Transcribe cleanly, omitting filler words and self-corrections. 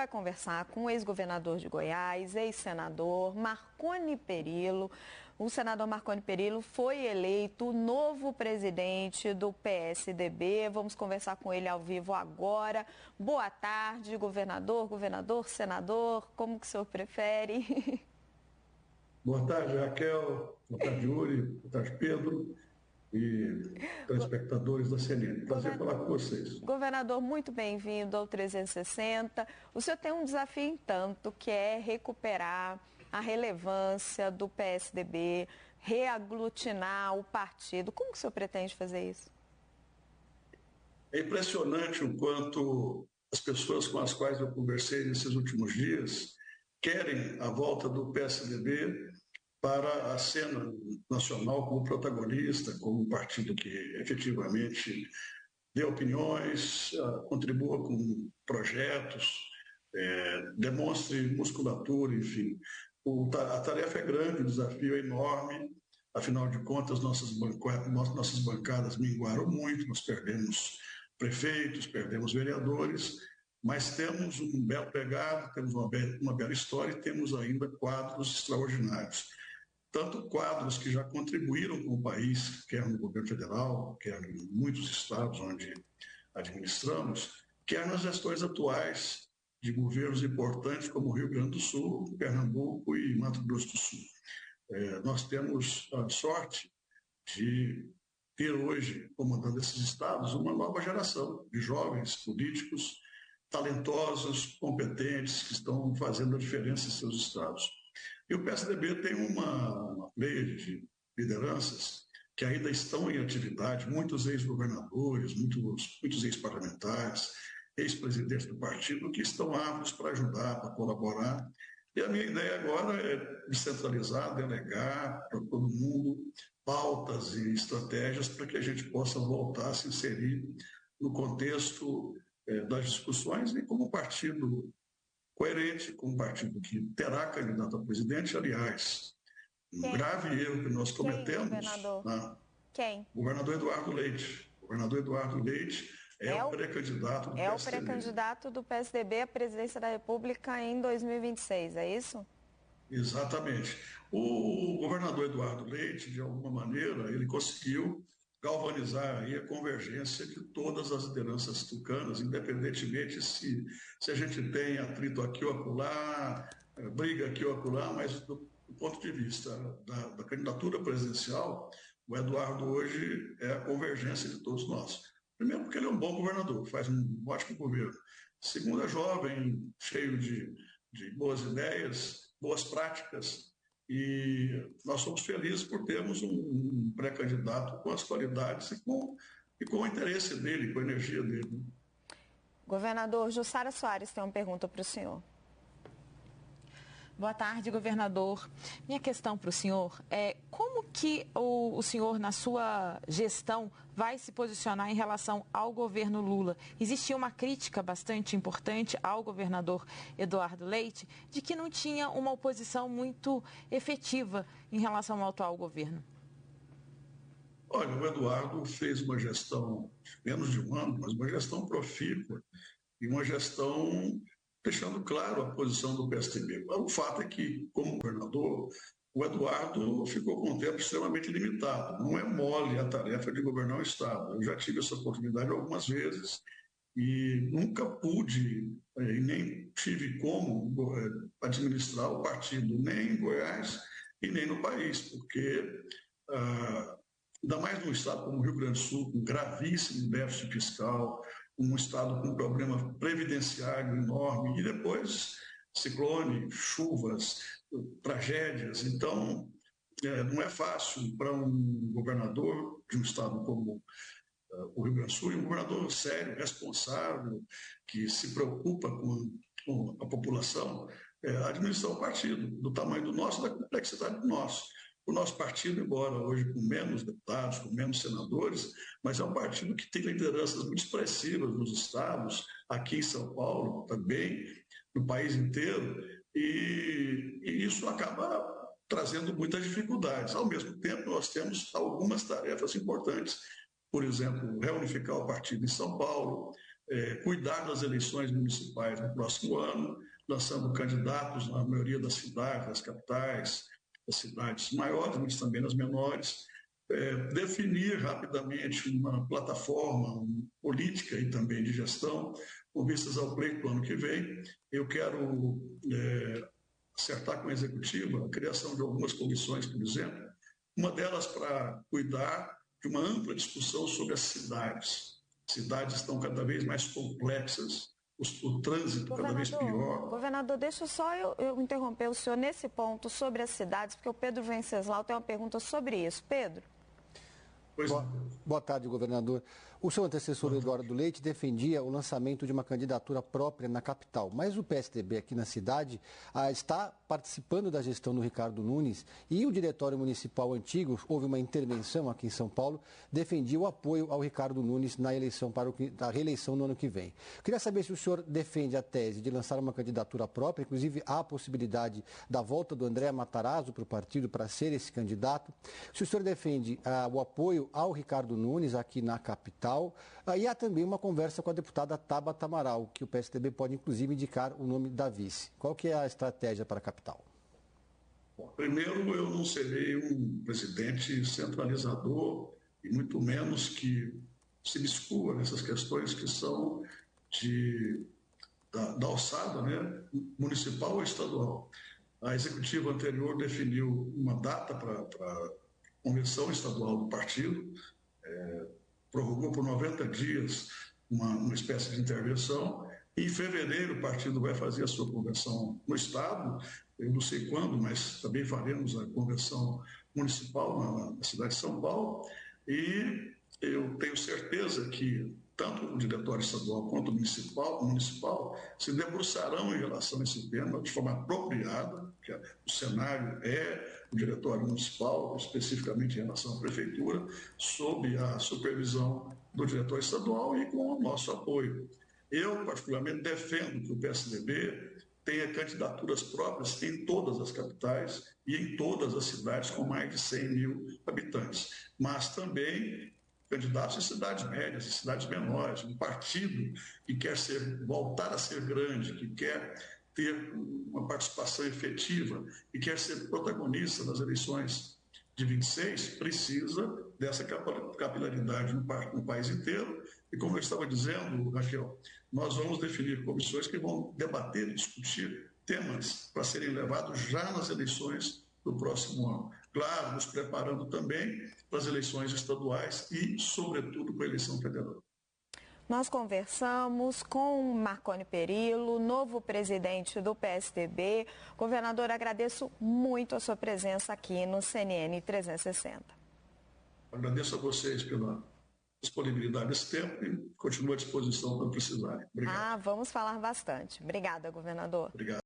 vai conversar com o ex-governador de Goiás, ex-senador Marconi Perillo. O senador Marconi Perillo foi eleito o novo presidente do PSDB. Vamos conversar com ele ao vivo agora. Boa tarde, governador, senador, como que o senhor prefere? Boa tarde, Raquel. Boa tarde, Yuri. Boa tarde, Pedro. E telespectadores da CNN. Prazer falar com vocês. Governador, muito bem-vindo ao 360. O senhor tem um desafio em tanto, que é recuperar a relevância do PSDB, reaglutinar o partido. Como que o senhor pretende fazer isso? É impressionante o quanto as pessoas com as quais eu conversei nesses últimos dias querem a volta do PSDB para a cena nacional como protagonista, como um partido que efetivamente dê opiniões, contribua com projetos, demonstre musculatura, enfim. A tarefa é grande, o desafio é enorme, afinal de contas nossas bancadas minguaram muito, nós perdemos prefeitos, perdemos vereadores, mas temos um belo legado, temos uma bela história e temos ainda quadros extraordinários. Tanto quadros que já contribuíram com o país, quer no governo federal, quer em muitos estados onde administramos, quer nas gestões atuais de governos importantes como Rio Grande do Sul, Pernambuco e Mato Grosso do Sul. Nós temos a sorte de ter hoje, comandando esses estados, uma nova geração de jovens políticos talentosos, competentes, que estão fazendo a diferença em seus estados. E o PSDB tem uma pleia de lideranças que ainda estão em atividade, muitos ex-governadores, muitos ex-parlamentares, ex-presidentes do partido, que estão aptos para ajudar, para colaborar. E a minha ideia agora é descentralizar, delegar para todo mundo pautas e estratégias para que a gente possa voltar a se inserir no contexto das discussões e como partido coerente, como partido que terá candidato a presidente. Aliás, um grave erro que nós cometemos. Governador? Quem? O governador Eduardo Leite. O governador Eduardo Leite é o pré-candidato do PSDB. É o pré-candidato do PSDB à presidência da República em 2026, é isso? Exatamente. O governador Eduardo Leite, de alguma maneira, ele conseguiu galvanizar aí a convergência de todas as lideranças tucanas, independentemente se a gente tem atrito aqui ou acolá, briga aqui ou acolá, mas do ponto de vista da candidatura presidencial, o Eduardo hoje é a convergência de todos nós. Primeiro porque ele é um bom governador, faz um ótimo governo. Segundo, é jovem, cheio de boas ideias, boas práticas, e nós somos felizes por termos um pré-candidato com as qualidades e com o interesse dele, com a energia dele. Governador, Jussara Soares tem uma pergunta para o senhor. Boa tarde, governador. Minha questão para o senhor é como que o senhor, na sua gestão, vai se posicionar em relação ao governo Lula? Existia uma crítica bastante importante ao governador Eduardo Leite de que não tinha uma oposição muito efetiva em relação ao atual governo. Olha, o Eduardo fez uma gestão de menos de um ano, mas uma gestão profícua e uma gestão deixando claro a posição do PSDB. O fato é que, como governador, o Eduardo ficou com um tempo extremamente limitado. Não é mole a tarefa de governar o Estado. Eu já tive essa oportunidade algumas vezes e nunca pude e nem tive como administrar o partido nem em Goiás e nem no país, porque ainda mais num estado como o Rio Grande do Sul, com gravíssimo déficit fiscal, um estado com um problema previdenciário enorme, e depois ciclone, chuvas, tragédias. Então, não é fácil para um governador de um estado como o Rio Grande do Sul, e um governador sério, responsável, que se preocupa com a população, administrar o partido, do tamanho do nosso, da complexidade do nosso. O nosso partido, embora hoje com menos deputados, com menos senadores, mas é um partido que tem lideranças muito expressivas nos estados, aqui em São Paulo também, no país inteiro, e isso acaba trazendo muitas dificuldades. Ao mesmo tempo, nós temos algumas tarefas importantes, por exemplo, reunificar o partido em São Paulo, cuidar das eleições municipais no próximo ano, lançando candidatos na maioria das cidades, das capitais, das cidades maiores, mas também nas menores, definir rapidamente uma plataforma política e também de gestão, com vistas ao pleito do ano que vem. Eu quero acertar com a executiva a criação de algumas comissões, por exemplo, uma delas para cuidar de uma ampla discussão sobre as cidades. As cidades estão cada vez mais complexas, o trânsito cada vez pior. Governador, deixa só eu interromper o senhor nesse ponto sobre as cidades, porque o Pedro Venceslau tem uma pergunta sobre isso. Pedro? Boa tarde, governador. O seu antecessor, Eduardo Leite, defendia o lançamento de uma candidatura própria na capital, mas o PSDB aqui na cidade está participando da gestão do Ricardo Nunes e o diretório municipal antigo, houve uma intervenção aqui em São Paulo, defendia o apoio ao Ricardo Nunes na eleição para a reeleição no ano que vem. Queria saber se o senhor defende a tese de lançar uma candidatura própria, inclusive há a possibilidade da volta do André Matarazzo para o partido para ser esse candidato. Se o senhor defende o apoio ao Ricardo Nunes aqui na capital. E há também uma conversa com a deputada Tabata Amaral, que o PSDB pode inclusive indicar o nome da vice. Qual que é a estratégia para a capital? Bom, primeiro, eu não serei um presidente centralizador e muito menos que se miscua nessas questões que são da alçada, né, municipal ou estadual. A executiva anterior definiu uma data para a convenção estadual do partido, prorrogou por 90 dias uma espécie de intervenção. Em fevereiro, o partido vai fazer a sua convenção no Estado, eu não sei quando, mas também faremos a convenção municipal na cidade de São Paulo, e eu tenho certeza que tanto o diretório estadual quanto o municipal se debruçarão em relação a esse tema de forma apropriada, porque o cenário é o diretório municipal, especificamente em relação à prefeitura, sob a supervisão do diretório estadual e com o nosso apoio. Eu, particularmente, defendo que o PSDB tenha candidaturas próprias em todas as capitais e em todas as cidades com mais de 100 mil habitantes, mas também candidatos em cidades médias, em cidades menores, um partido que quer voltar a ser grande, que quer ter uma participação efetiva e quer ser protagonista das eleições de 26, precisa dessa capilaridade no país inteiro. E como eu estava dizendo, Raquel, nós vamos definir comissões que vão debater e discutir temas para serem levados já nas eleições do próximo ano. Claro, nos preparando também para as eleições estaduais e, sobretudo, para a eleição federal. Nós conversamos com Marconi Perillo, novo presidente do PSDB. Governador, agradeço muito a sua presença aqui no CNN 360. Agradeço a vocês pela disponibilidade desse tempo e continuo à disposição quando precisarem. Obrigado. Vamos falar bastante. Obrigada, governador. Obrigado.